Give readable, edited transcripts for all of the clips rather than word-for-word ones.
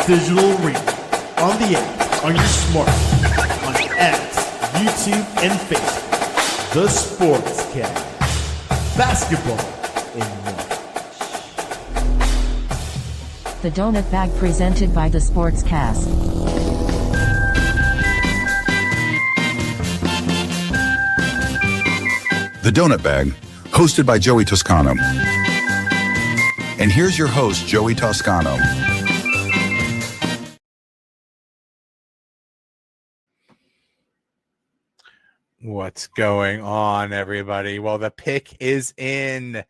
digital arena, on the app, on your smartphone, on X, YouTube, and Facebook. The Sportscast. Basketball in March. The Donut Bag presented by The Sportscast. The Donut Bag, hosted by Joey Toscano. And here's your host, Joey Toscano. What's going on, everybody? Well, the pick is in.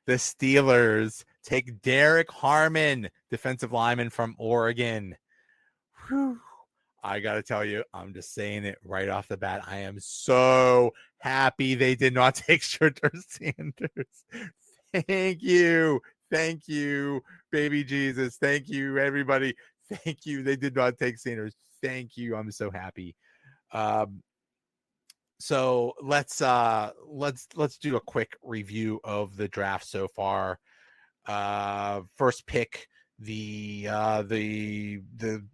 The Steelers take Derrick Harmon, defensive lineman from Oregon. Whew. I got to tell you, I'm just saying it right off the bat. I am so happy they did not take Shedeur Sanders. Thank you. Thank you, baby Jesus. Thank you, everybody. Thank you. They did not take Sanders. Thank you. I'm so happy. So let's do a quick review of the draft so far. First pick, the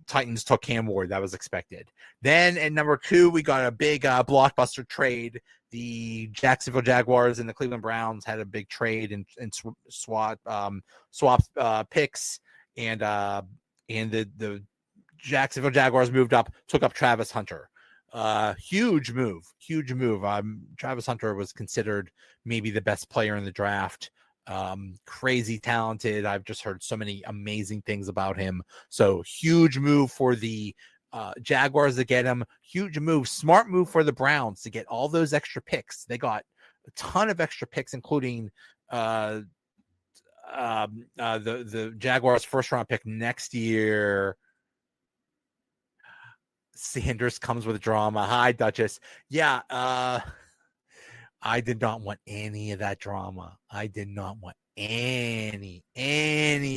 Titans took Cam Ward. That was expected. Then at number 2, we got a big blockbuster trade. The Jacksonville Jaguars and the Cleveland Browns had a big trade and swapped picks, and the Jacksonville Jaguars moved up, took up Travis Hunter. Huge move. Travis Hunter was considered maybe the best player in the draft. Crazy talented. I've just heard so many amazing things about him. So huge move for the Jaguars to get him. Huge move, smart move for the Browns to get all those extra picks. They got a ton of extra picks, including the Jaguars' first round pick next year. Sanders comes with drama. Hi, Duchess. Yeah, I did not want any of that drama. I did not want any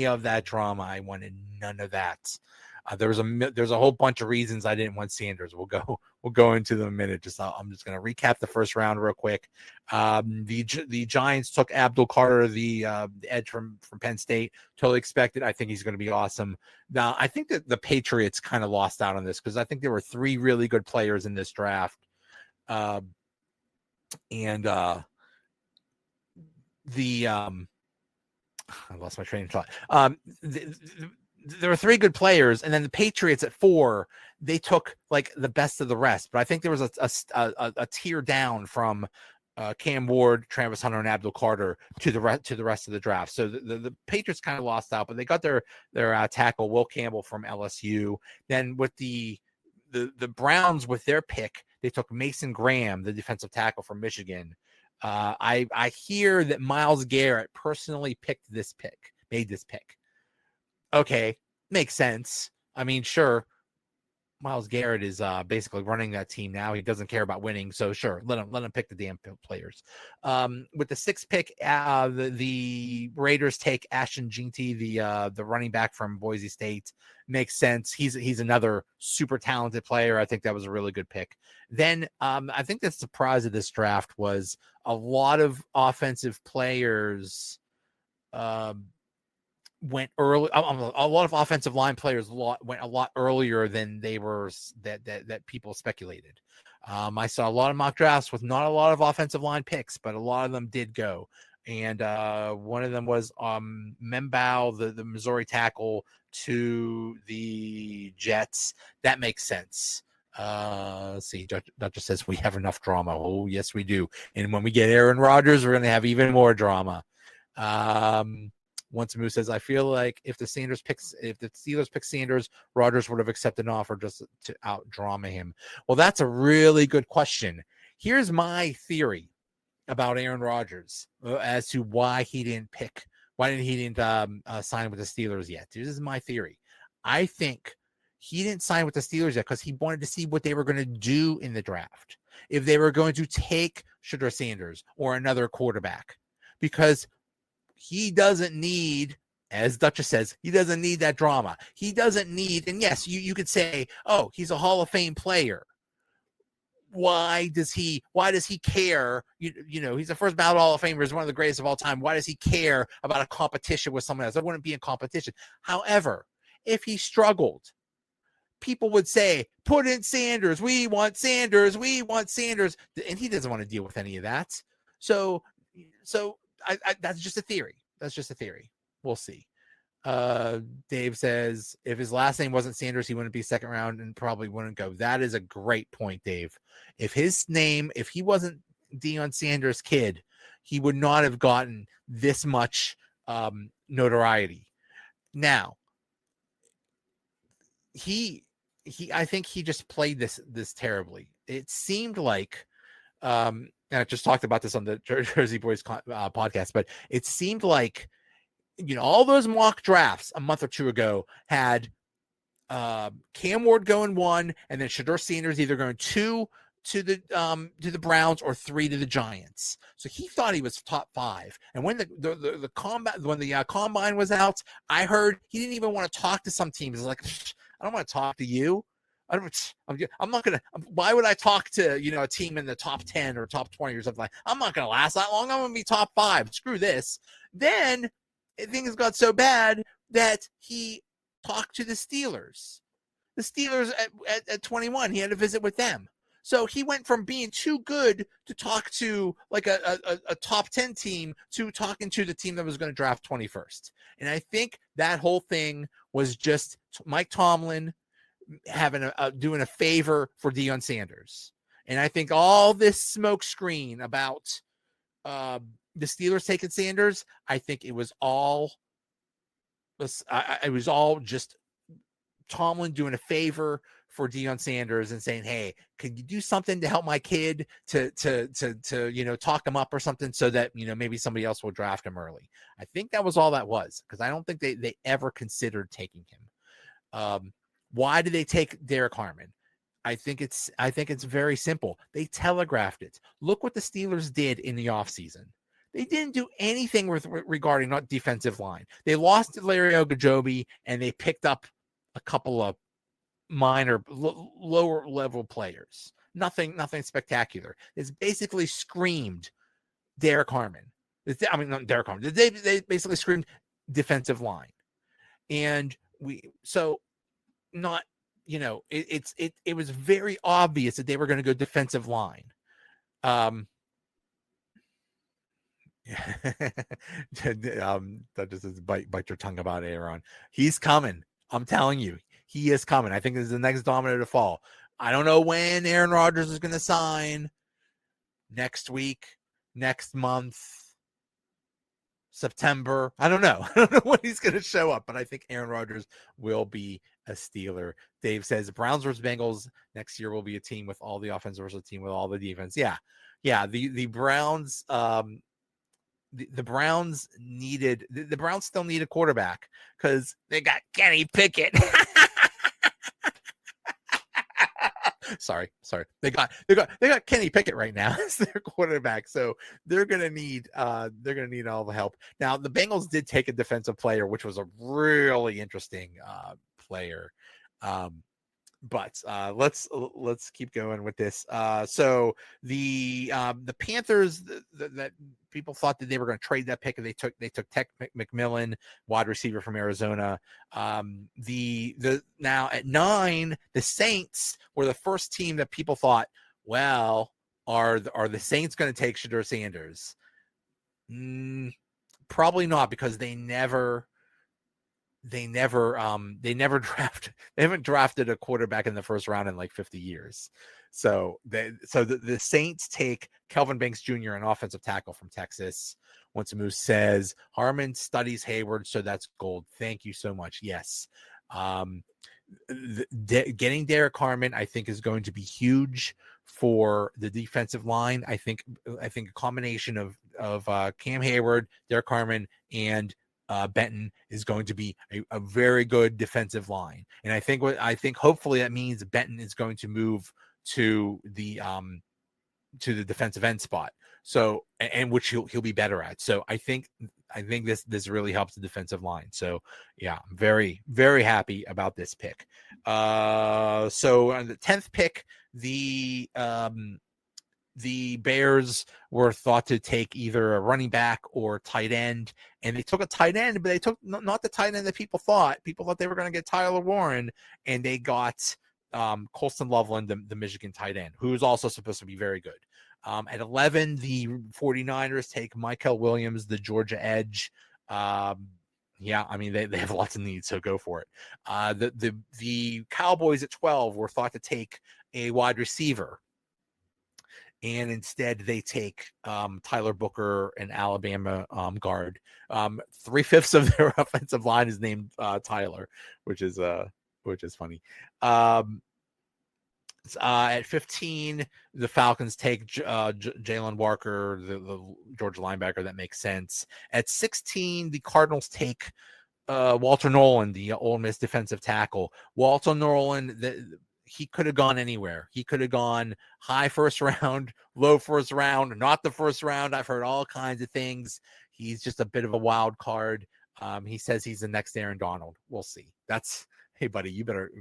of that drama. I wanted none of that. There's a whole bunch of reasons I didn't want Sanders. We'll go into them in a minute. I'm just going to recap the first round real quick. The Giants took Abdul Carter, the edge from Penn State. Totally expected. I think he's going to be awesome. Now, I think that the Patriots kind of lost out on this because I think there were 3 really good players in this draft. I lost my train of thought. There were 3 good players, and then the Patriots at 4, they took like the best of the rest. But I think there was a tier down from Cam Ward, Travis Hunter, and Abdul Carter to the rest of the draft. So the Patriots kind of lost out, but they got their tackle Will Campbell from LSU. Then with the Browns with their pick, they took Mason Graham, the defensive tackle from Michigan. I hear that Myles Garrett personally made this pick. Okay, makes sense. I mean, sure, Myles Garrett is basically running that team now. He doesn't care about winning, so sure, let him pick the damn players. With the 6th pick, the Raiders take Ashton Jeanty, the running back from Boise State. Makes sense. He's another super talented player. I think that was a really good pick. Then I think the surprise of this draft was a lot of offensive players went early. A lot of offensive line players went a lot earlier than they were that people speculated. I saw a lot of mock drafts with not a lot of offensive line picks, but a lot of them did go. And one of them was Membao, the Missouri tackle, to the Jets. That makes sense. See, Dr. says we have enough drama. Oh, yes, we do. And when we get Aaron Rodgers, we're going to have even more drama. Once Moose says, I feel like if the Steelers pick Sanders, Rodgers would have accepted an offer just to out drama him. Well, that's a really good question. Here's my theory about Aaron Rodgers as to why he didn't sign with the Steelers yet. This is my theory. I think he didn't sign with the Steelers yet because he wanted to see what they were going to do in the draft. If they were going to take Shedeur Sanders or another quarterback, because he doesn't need, as Duchess says, he doesn't need that drama. He doesn't need, and yes, you could say, oh, he's a Hall of Fame player. Why does he care? You know, he's the first ballot Hall of Famer. He's one of the greatest of all time. Why does he care about a competition with someone else? That wouldn't be a competition. However, if he struggled, people would say, put in Sanders. We want Sanders. We want Sanders. And he doesn't want to deal with any of that. So that's just a theory. That's just a theory. We'll see. Dave says, if his last name wasn't Sanders, he wouldn't be second round and probably wouldn't go. That is a great point, Dave. If he wasn't Deion Sanders' kid, he would not have gotten this much notoriety. Now, I think he just played this terribly. It seemed like, and I just talked about this on the Jersey Boys podcast, but it seemed like, all those mock drafts a month or two ago had Cam Ward going 1, and then Shedeur Sanders either going 2 to the Browns or 3 to the Giants. So he thought he was top 5. And when the combine was out, I heard he didn't even want to talk to some teams. It's like, I don't want to talk to you. I'm not gonna. Why would I talk to a team in the top 10 or top 20 or something? I'm not gonna last that long. I'm gonna be top 5. Screw this. Then things got so bad that he talked to the Steelers. The Steelers at 21, he had a visit with them. So he went from being too good to talk to like a top 10 team to talking to the team that was going to draft 21st. And I think that whole thing was just Mike Tomlin doing a favor for Deion Sanders. And I think all this smoke screen about the Steelers taking Sanders, I think it was all just Tomlin doing a favor for Deion Sanders and saying, hey, can you do something to help my kid to talk him up or something so that, maybe somebody else will draft him early. I think that was all that was, because I don't think they ever considered taking him. Why did they take Derrick Harmon? I think it's very simple. They telegraphed it. Look what the Steelers did in the offseason. They didn't do anything regarding not defensive line. They lost Larry Ogunjobi and they picked up a couple of minor lower level players. Nothing spectacular. It's basically screamed Derrick Harmon. Not Derrick Harmon. They basically screamed defensive line. And it was very obvious that they were going to go defensive line. That just is bite your tongue about Aaron. He's coming. I'm telling you, he is coming. I think this is the next domino to fall. I don't know when Aaron Rodgers is going to sign. Next week, next month, September. I don't know. I don't know when he's going to show up, but I think Aaron Rodgers will be a Steeler. Dave says Browns versus Bengals next year will be a team with all the offense versus a team with all the defense. Yeah. The Browns. The Browns still need a quarterback because they got Kenny Pickett. Sorry. They got Kenny Pickett right now as their quarterback. So they're gonna need all the help. Now the Bengals did take a defensive player, which was a really interesting player. But let's keep going with this. So the Panthers that people thought that they were going to trade that pick, and they took Tech McMillan, wide receiver from Arizona. Now at 9, the Saints were the first team that people thought, well, are the Saints going to take Shedeur Sanders? Probably not, because they haven't drafted a quarterback in the first round in like 50 years. So the Saints take Kelvin Banks Jr., an offensive tackle from Texas. Once Moose says Harmon studies Hayward, so that's gold. Thank you so much. Yes. Getting Derrick Harmon, I think, is going to be huge for the defensive line. I think a combination of Cam Hayward, Derrick Harmon, and Benton is going to be a very good defensive line. And I think hopefully that means Benton is going to move to the defensive end spot. So, and which he'll be better at. So I think this really helps the defensive line. So yeah, I'm very, very happy about this pick. So on the 10th pick, the the Bears were thought to take either a running back or tight end, and they took a tight end, but they took not the tight end that people thought. People thought they were going to get Tyler Warren, and they got Colston Loveland, the Michigan tight end, who is also supposed to be very good. At 11, the 49ers take Michael Williams, the Georgia edge. Yeah, I mean, they have lots of needs, so go for it. The Cowboys at 12 were thought to take a wide receiver, and instead they take Tyler Booker, an Alabama guard. 3/5 of their offensive line is named Tyler, which is funny. At 15, the Falcons take Jalen Walker, the Georgia linebacker. That makes sense. At 16, the Cardinals take Walter Nolan, the Ole Miss defensive tackle. Walter Nolan, he could have gone anywhere. He could have gone high first round, low first round, not the first round. I've heard all kinds of things. He's just a bit of a wild card. He says he's the next Aaron Donald. We'll see. Hey buddy, you better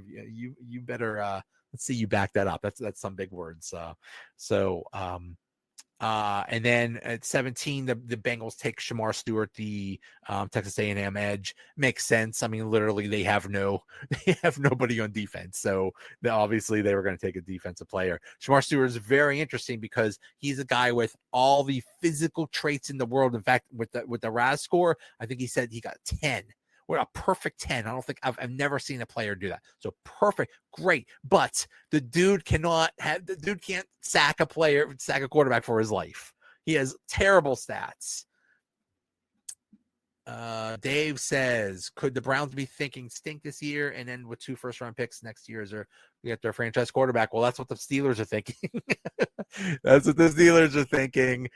let's see you back that up. That's some big words. And then at 17, the Bengals take Shamar Stewart, the Texas A&M edge. Makes sense. I mean, literally, they have nobody on defense, so obviously they were going to take a defensive player. Shamar Stewart is very interesting because he's a guy with all the physical traits in the world. In fact, with the RAS score, I think he said he got 10. What a perfect 10. I don't think I've never seen a player do that. So perfect, great. But the dude can't sack a quarterback for his life. He has terrible stats. Dave says, could the Browns be thinking stink this year and then with 2 first-round picks next year? We get their franchise quarterback? Well, that's what the Steelers are thinking. That's what the Steelers are thinking.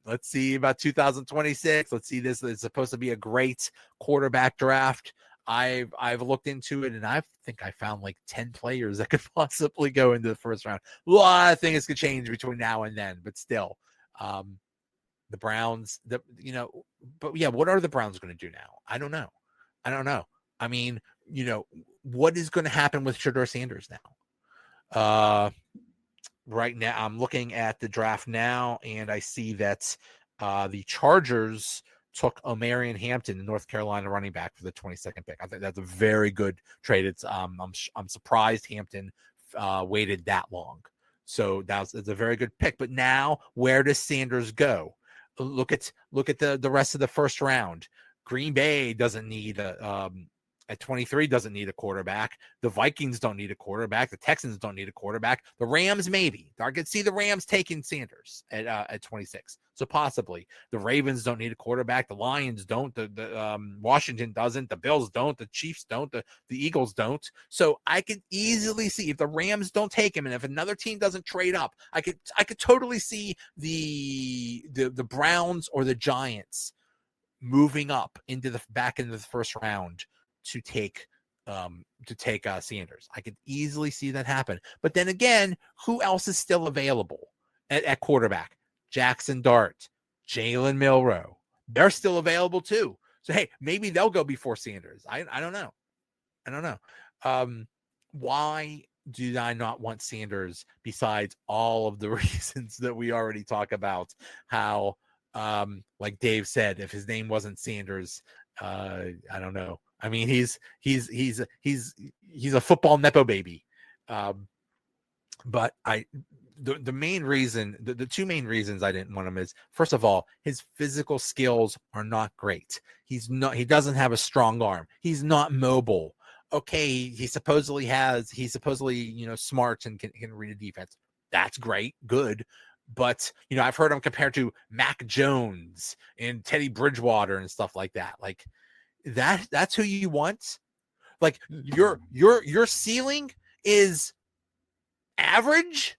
Let's see about 2026. Let's see this. It's supposed to be a great quarterback draft. I've looked into it, and I think I found like 10 players that could possibly go into the first round. A lot of things could change between now and then, but still, the Browns, but yeah, what are the Browns going to do now? I don't know. I mean, what is going to happen with Shedeur Sanders now? Right now, I'm looking at the draft now, and I see that the Chargers took Omarion Hampton, the North Carolina running back, for the 22nd pick. I think that's a very good trade. It's I'm surprised Hampton waited that long. So it's a very good pick. But now, where does Sanders go? Look at the rest of the first round. Green Bay doesn't need at 23 doesn't need a quarterback. The Vikings don't need a quarterback. The Texans don't need a quarterback. The Rams maybe. I could see the Rams taking Sanders at 26. So possibly. The Ravens don't need a quarterback. The Lions don't. The Washington doesn't. The Bills don't. The Chiefs don't. The Eagles don't. So I could easily see if the Rams don't take him, and if another team doesn't trade up, I could totally see the Browns or the Giants moving up into the back end of the first round to take Sanders. I could easily see that happen. But then again, who else is still available at quarterback? Jackson Dart, Jalen Milroe. They're still available too. So hey, maybe they'll go before Sanders. I don't know. Why do I not want Sanders besides all of the reasons that we already talk about? How like Dave said, if his name wasn't Sanders, I don't know. I mean, he's a football nepo baby. But the main reason, the 2 main reasons I didn't want him is, first of all, his physical skills are not great. He doesn't have a strong arm. He's not mobile. Okay, he's supposedly smart and can read a defense. That's great, good. But I've heard him compared to Mac Jones and Teddy Bridgewater and stuff like that. Like that's who you want. Like your ceiling is average.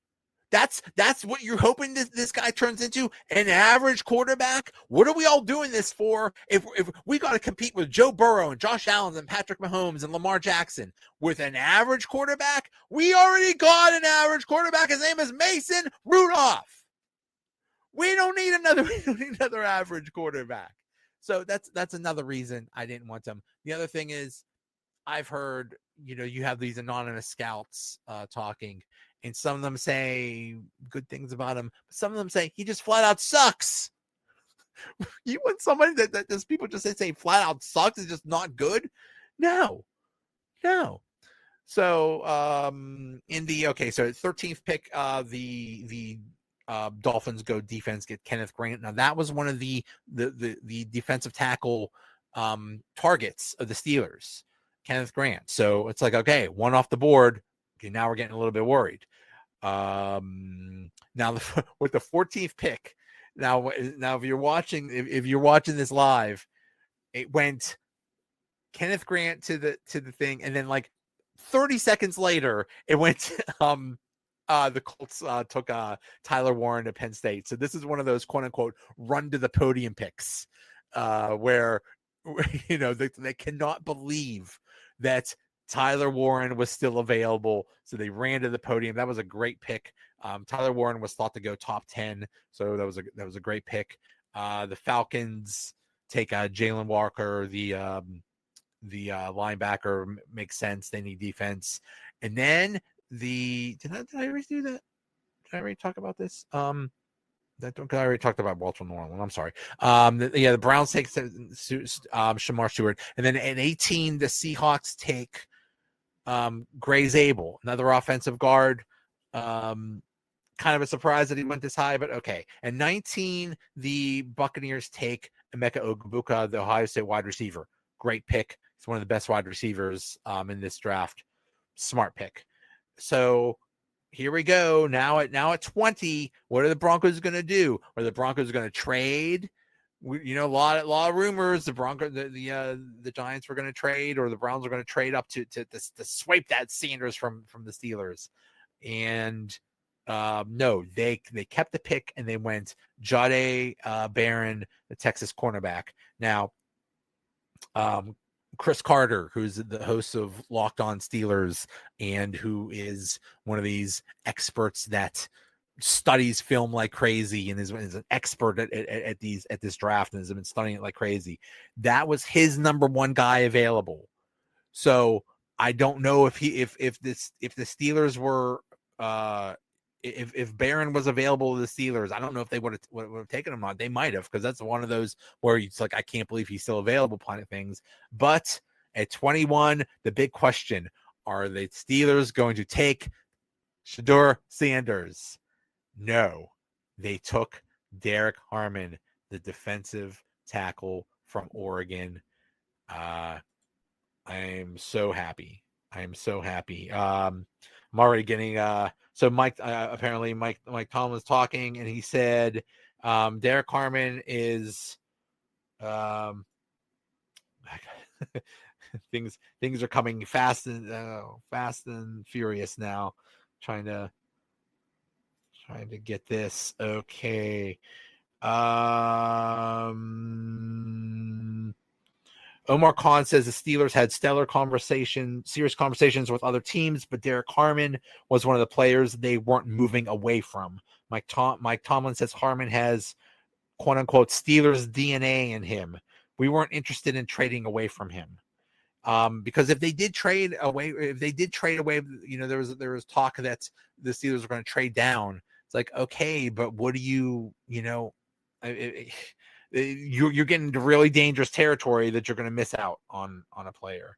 That's what you're hoping this guy turns into, an average quarterback. What are we all doing this for? If we got to compete with Joe Burrow and Josh Allen and Patrick Mahomes and Lamar Jackson with an average quarterback, we already got an average quarterback. His name is Mason Rudolph. We don't need another average quarterback. So that's another reason I didn't want him. The other thing is, I've heard, you have these anonymous scouts talking, and some of them say good things about him. But some of them say he just flat out sucks. You want somebody that does people just say flat out sucks is just not good? No. So Indy, okay, so 13th pick, the Dolphins go defense, get Kenneth Grant. Now that was one of the defensive tackle targets of the Steelers, Kenneth Grant. So it's like, okay, one off the board. Okay, now we're getting a little bit worried. Now with the 14th pick, now if you're watching this live, it went Kenneth Grant to the thing, and then like 30 seconds later, it went the Colts took Tyler Warren to Penn State. So this is one of those quote unquote run to the podium picks where they cannot believe that Tyler Warren was still available. So they ran to the podium. That was a great pick. Tyler Warren was thought to go top 10. So that was a great pick. The Falcons take Jalen Walker, the linebacker. Makes sense. They need defense. And then did I already do that? Did I already talk about this? I already talked about Walter Norland. I'm sorry. The Browns take Shamar Stewart, and then at 18, the Seahawks take Gray Zabel, another offensive guard. Kind of a surprise that he went this high, but okay. And 19, the Buccaneers take Emeka Ogbuka, the Ohio State wide receiver. Great pick. He's one of the best wide receivers in this draft. Smart pick. So here we go. Now at 20, what are the Broncos going to do? Are the Broncos going to trade? A lot of rumors. The Giants were going to trade, or the Browns are going to trade up to swipe that Sanders from the Steelers. And no, they kept the pick and they went Jahdae Barron, the Texas cornerback. Now, Chris Carter, who's the host of Locked On Steelers and who is one of these experts that studies film like crazy and is an expert at this draft and has been studying it like crazy. That was his number one guy available. So I don't know if the Steelers were if Barron was available to the Steelers, I don't know if they would have taken him on. They might have, because that's one of those where it's like, I can't believe he's still available kind of things. But at 21, the big question, are the Steelers going to take Shedeur Sanders? No, they took Derrick Harmon, the defensive tackle from Oregon. I am so happy. I'm already getting so Mike apparently Mike Tomlin was talking, and he said Derrick Harmon is things are coming fast and furious now. Trying to get this. Okay. Omar Khan says the Steelers had serious conversations with other teams, but Derrick Harmon was one of the players they weren't moving away from. Mike Tomlin says Harmon has, quote unquote, Steelers DNA in him. We weren't interested in trading away from him. Because if they did trade away, there was talk that the Steelers were going to trade down. It's like, okay, but what do you're getting into really dangerous territory that you're going to miss out on a player.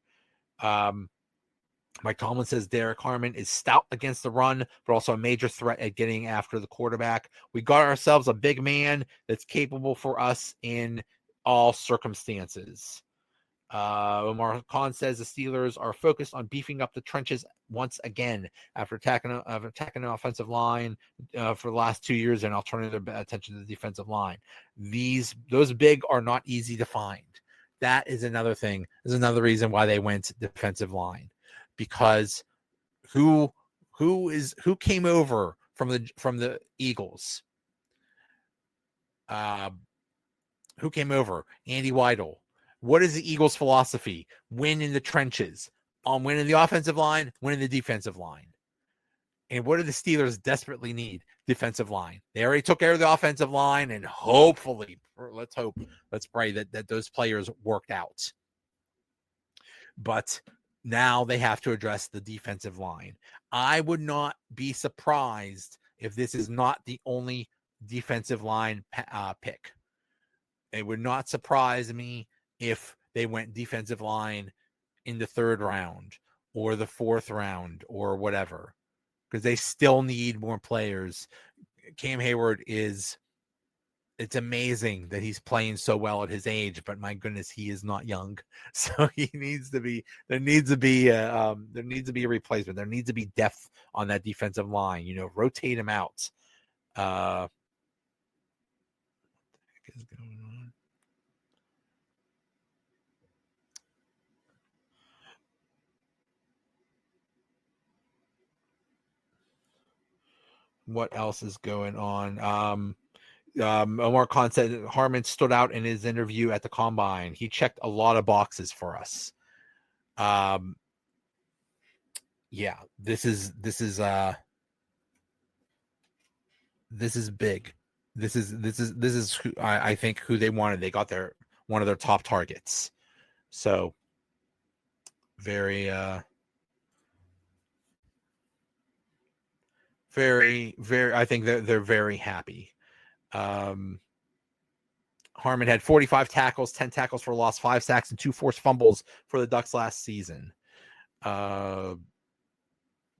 Mike Tomlin says Derrick Harmon is stout against the run, but also a major threat at getting after the quarterback. We got ourselves a big man that's capable for us in all circumstances. Omar Khan says the Steelers are focused on beefing up the trenches once again after attacking the offensive line for the last 2 years, and I'll turn their attention to the defensive line. Those big are not easy to find. That is another thing. There's another reason why they went defensive line, because who came over from the Eagles? Who came over? Andy Weidel. What is the Eagles' philosophy? Win in the trenches. Win in the offensive line, win in the defensive line. And what do the Steelers desperately need? Defensive line. They already took care of the offensive line, and hopefully, let's pray that those players worked out. But Now they have to address the defensive line. I would not be surprised if this is not the only defensive line pick. It would not surprise me if they went defensive line in the 3rd round or the 4th round or whatever, because they still need more players. Cam Hayward it's amazing that he's playing so well at his age, but my goodness, he is not young. So there needs to be a replacement. There needs to be depth on that defensive line, rotate him out. What the heck is going on? What else is going on? Omar Khan said Harmon stood out in his interview at the combine. He checked a lot of boxes for us. Yeah, this is big. This is who I think who they wanted. They got one of their top targets. So very I think they're very happy. Harmon had 45 tackles, 10 tackles for loss, 5 sacks, and 2 forced fumbles for the Ducks last season.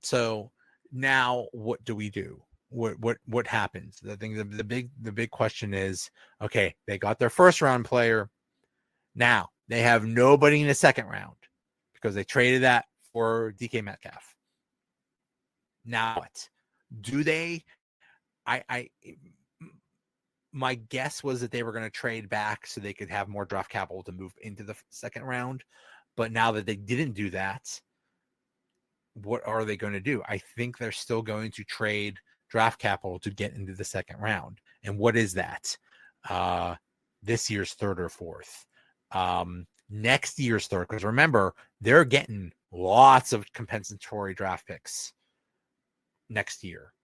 So now what do we do? What happens? I think the big question is, okay, they got their 1st round player. Now they have nobody in the 2nd round because they traded that for DK Metcalf. Now what? Do they? My guess was that they were going to trade back so they could have more draft capital to move into the 2nd round. But now that they didn't do that, what are they going to do? I think they're still going to trade draft capital to get into the 2nd round. And what is that? This year's 3rd or 4th. Next year's 3rd, because remember, they're getting lots of compensatory draft picks next year.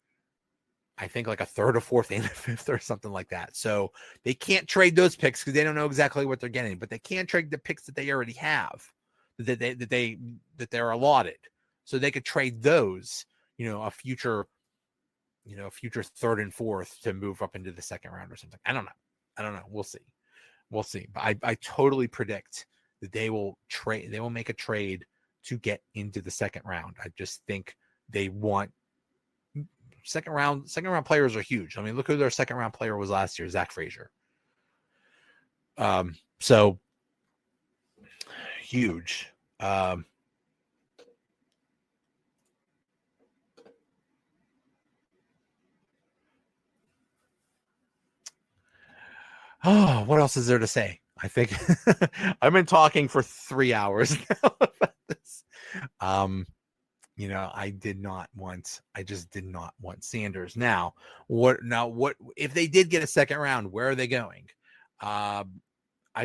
I think like a 3rd or 4th and a 5th or something like that. So they can't trade those picks because they don't know exactly what they're getting, but they can trade the picks that they already have, that they're allotted. So they could trade those, a future 3rd and 4th to move up into the 2nd round or something. I don't know. We'll see. But I totally predict that they will make a trade to get into the 2nd round. I just think they want second round players are huge. I mean, look who their 2nd round player was last year, Zach Frazier. So huge. What else is there to say? I think I've been talking for 3 hours now about this. I just did not want Sanders. Now what if they did get a 2nd round, where are they going? I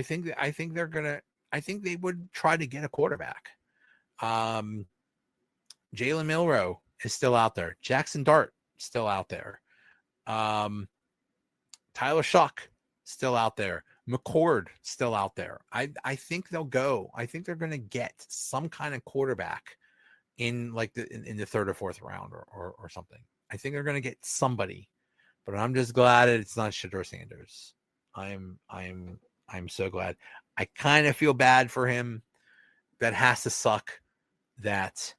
think they would try to get a quarterback. Jalen Milroe is still out there. Jackson Dart still out there. Tyler Shuck still out there. McCord still out there. I think they'll go. I think they're going to get some kind of quarterback in like in the 3rd or 4th round or something. I think they're going to get somebody, but I'm just glad it's not Shedeur Sanders. I'm so glad. I kind of feel bad for him. That has to suck that,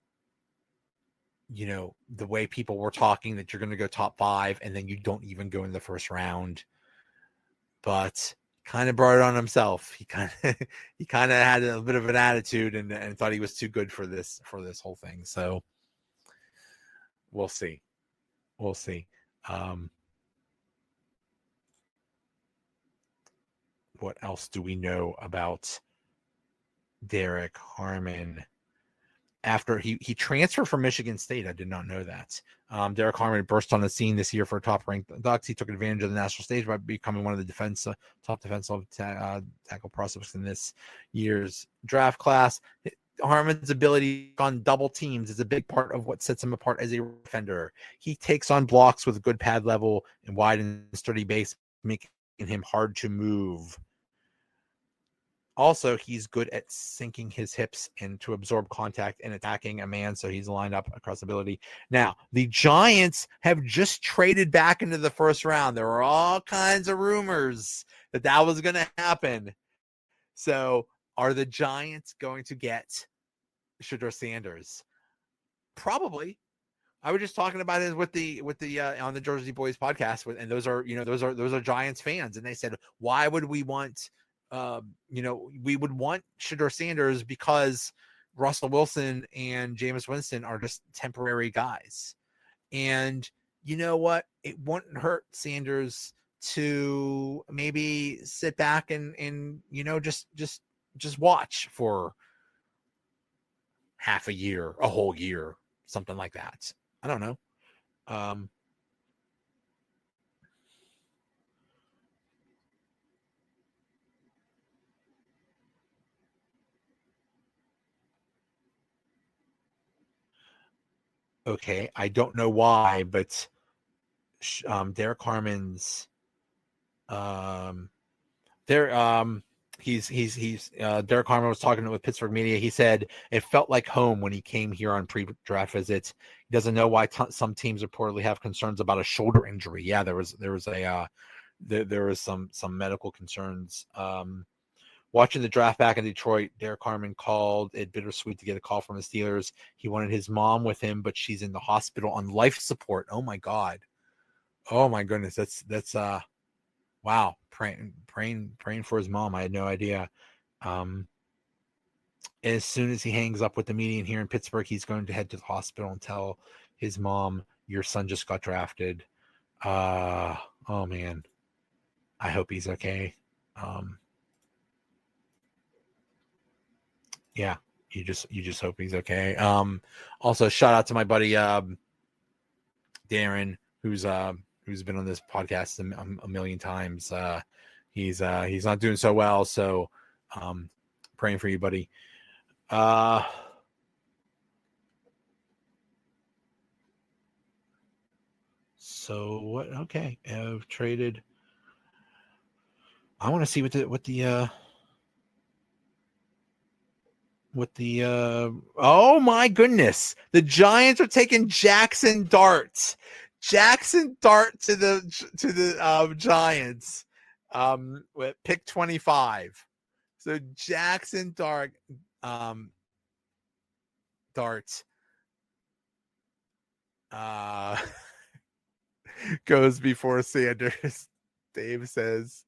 the way people were talking that you're going to go top 5 and then you don't even go in the 1st round, but kind of brought it on himself. He kind of had a bit of an attitude and thought he was too good for this whole thing. So we'll see. What else do we know about Derrick Harmon? After he transferred from Michigan State, I did not know that. Derrick Harmon burst on the scene this year for top-ranked Ducks. He took advantage of the national stage by becoming one of the top defensive tackle prospects in this year's draft class. Harmon's ability on double teams is a big part of what sets him apart as a defender. He takes on blocks with good pad level and wide and sturdy base, making him hard to move. Also, he's good at sinking his hips and to absorb contact and attacking a man, so he's lined up across ability. Now, the Giants have just traded back into the first round. There were all kinds of rumors that was going to happen. So, are the Giants going to get Shedeur Sanders? Probably. I was just talking about it with the on the Jersey Boys podcast, and those are Giants fans, and they said, why would we want, we would want Shedeur Sanders because Russell Wilson and Jameis Winston are just temporary guys, and you know what? It wouldn't hurt Sanders to maybe sit back and just watch for half a year, a whole year, something like that. I don't know. Okay, I don't know why, but Derrick Harmon's Derrick Harmon was talking with Pittsburgh media. He said it felt like home when he came here on pre-draft visits. He doesn't know why some teams reportedly have concerns about a shoulder injury. Yeah, there was some medical concerns. Watching the draft back in Detroit, Derrick Harmon called it bittersweet to get a call from the Steelers. He wanted his mom with him, but she's in the hospital on life support. Oh my God. Oh my goodness. That's wow. Praying for his mom. I had no idea. As soon as he hangs up with the media here in Pittsburgh, he's going to head to the hospital and tell his mom, your son just got drafted. Oh man. I hope he's okay. Yeah, you just hope he's okay. Also shout out to my buddy Darren, who's been on this podcast a million times. He's not doing so well, so praying for you, buddy. So what? Okay, I've traded. I want to see what the oh my goodness, the Giants are taking Jackson Dart to the Giants with pick 25. So Jackson Dart goes before Sanders. Dave says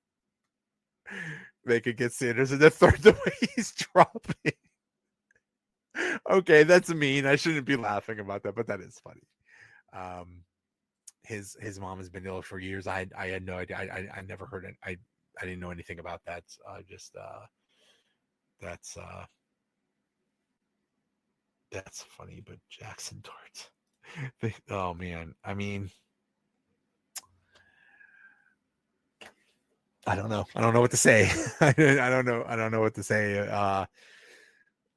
they could get Sanders in the third the way he's dropping. Okay, that's mean. I shouldn't be laughing about that, but that is funny. His mom has been ill for years. I had no idea. I never heard it. I didn't know anything about that. That's funny. But Jackson Dart. Oh man. I mean, I don't know. I don't know what to say. I don't know what to say.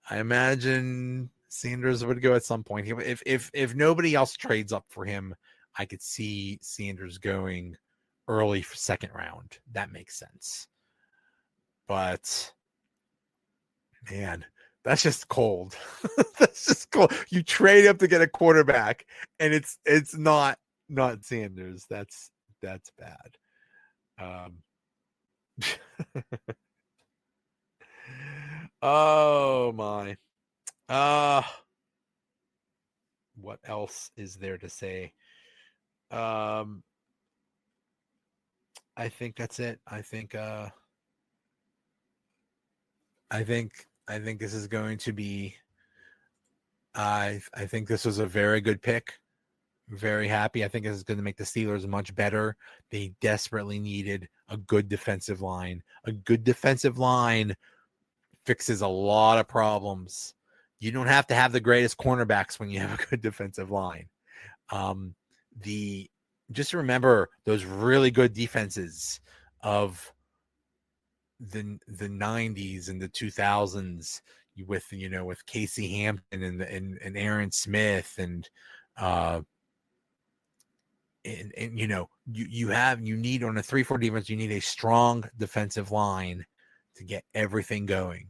I imagine Sanders would go at some point. If nobody else trades up for him, I could see Sanders going early second round. That makes sense. But man, that's just cold. That's just cold. You trade up to get a quarterback, and it's not Sanders. That's bad. Oh my. What else is there to say? I think that's it. I think this is going to be I think this was a very good pick. Very happy. I think this is going to make the Steelers much better. They desperately needed a good defensive line. A good defensive line fixes a lot of problems. You don't have to have the greatest cornerbacks when you have a good defensive line. Just remember those really good defenses of the 90s and the 2000s with Casey Hampton and Aaron Smith and you need on a 3-4 defense, you need a strong defensive line to get everything going.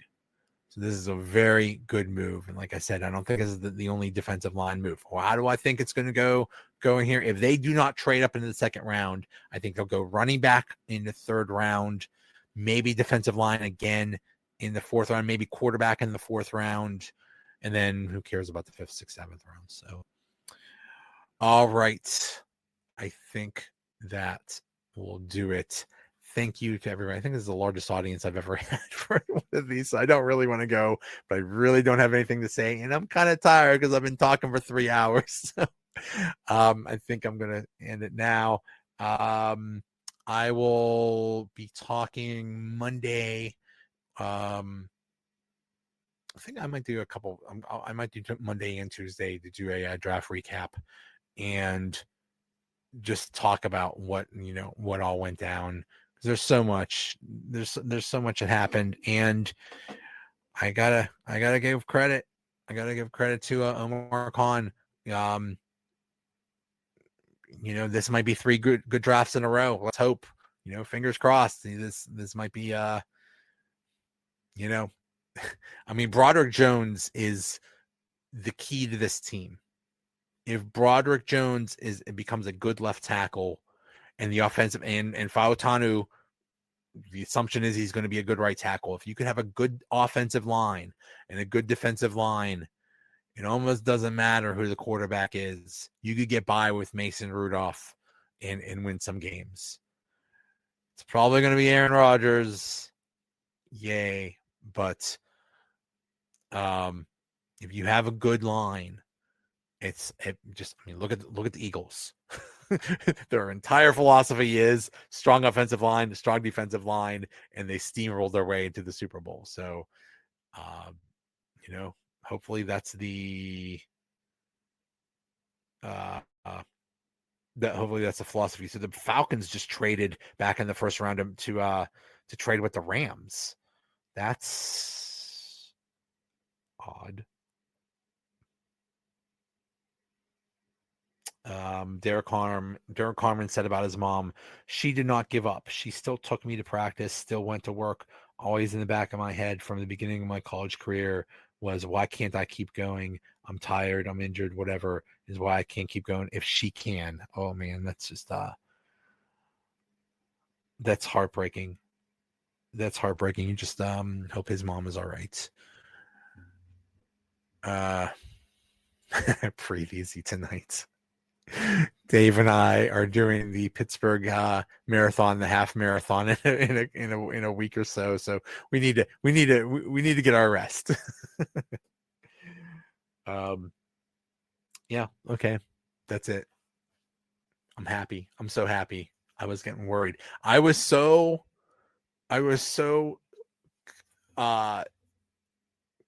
So this is a very good move. And like I said, I don't think this is the only defensive line move. Well, how do I think it's going to go in here? If they do not trade up into the second round, I think they'll go running back in the third round, maybe defensive line again in the fourth round, maybe quarterback in the fourth round. And then who cares about the fifth, sixth, seventh round? So, all right. I think that will do it. Thank you to everybody. I think this is the largest audience I've ever had for one of these. So I don't really want to go, but I really don't have anything to say. And I'm kind of tired because I've been talking for 3 hours. So, I think I'm going to end it now. I will be talking Monday. I think I might do a couple. I might do Monday and Tuesday to do a draft recap and just talk about what all went down. There's so much. There's so much that happened, and I gotta give credit. I gotta give credit to Omar Khan. This might be 3 good drafts in a row. Let's hope. Fingers crossed. This might be I mean, Broderick Jones is the key to this team. If Broderick Jones becomes a good left tackle, and the offensive and Fautanu, the assumption is he's going to be a good right tackle. If you could have a good offensive line and a good defensive line, it almost doesn't matter who the quarterback is. You could get by with Mason Rudolph and win some games. It's probably going to be Aaron Rodgers. Yay. But if you have a good line, look at the Eagles. Their entire philosophy is strong offensive line, strong defensive line, and they steamrolled their way into the Super Bowl. So, hopefully that's the hopefully that's the philosophy. So the Falcons just traded back in the first round to trade with the Rams. That's odd. Derrick Harmon said about his mom, she did not give up. She still took me to practice, still went to work. Always in the back of my head from the beginning of my college career was, why can't I keep going? I'm tired, I'm injured, whatever is why I can't keep going. If she can, oh man, that's just that's heartbreaking. That's heartbreaking. You just hope his mom is all right. Breathe easy tonight. Dave and I are doing the Pittsburgh marathon, the half marathon in a week or so. So we need to get our rest. Yeah. Okay. That's it. I'm happy. I'm so happy. I was getting worried. I was so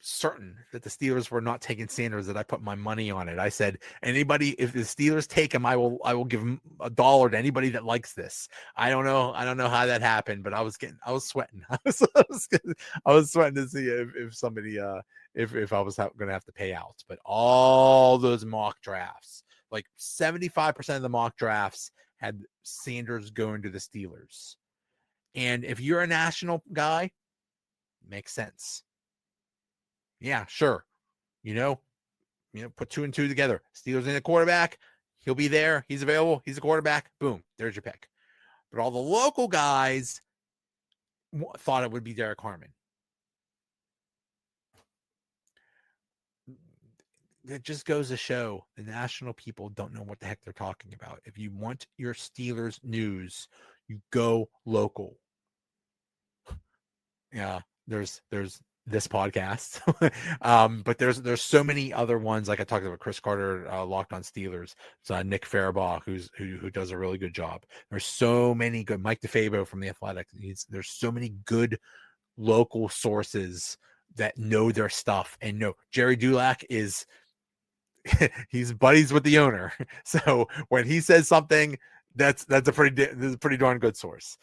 certain that the Steelers were not taking Sanders that I put my money on it. I said, if the Steelers take him, I will give him $1 to anybody that likes this. I don't know how that happened, but I was sweating. I was sweating to see if somebody if I was going to have to pay out. But all those mock drafts, like 75% of the mock drafts had Sanders going to the Steelers. And if you're a national guy, makes sense. Yeah, sure. Put 2 and 2 together. Steelers in a quarterback. He'll be there. He's available. He's a quarterback. Boom. There's your pick. But all the local guys thought it would be Derrick Harmon. It just goes to show the national people don't know what the heck they're talking about. If you want your Steelers news, you go local. Yeah, there's this podcast, but there's so many other ones. Like I talked about Chris Carter, Locked on Steelers. It's Nick Farabaugh, who does a really good job. There's so many good. Mike DeFabo from the Athletic. There's so many good local sources that know their stuff and know. Jerry Dulac is he's buddies with the owner, so when he says something, that's a pretty darn good source.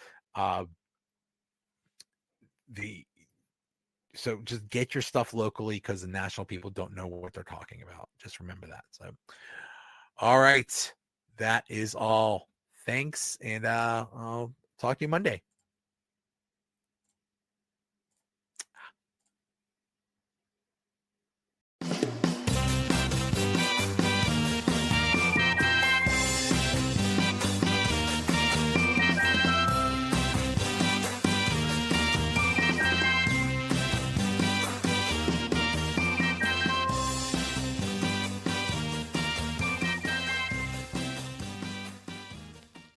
So just get your stuff locally because the national people don't know what they're talking about. Just remember that. So, all right. That is all. Thanks. And I'll talk to you Monday. Bye.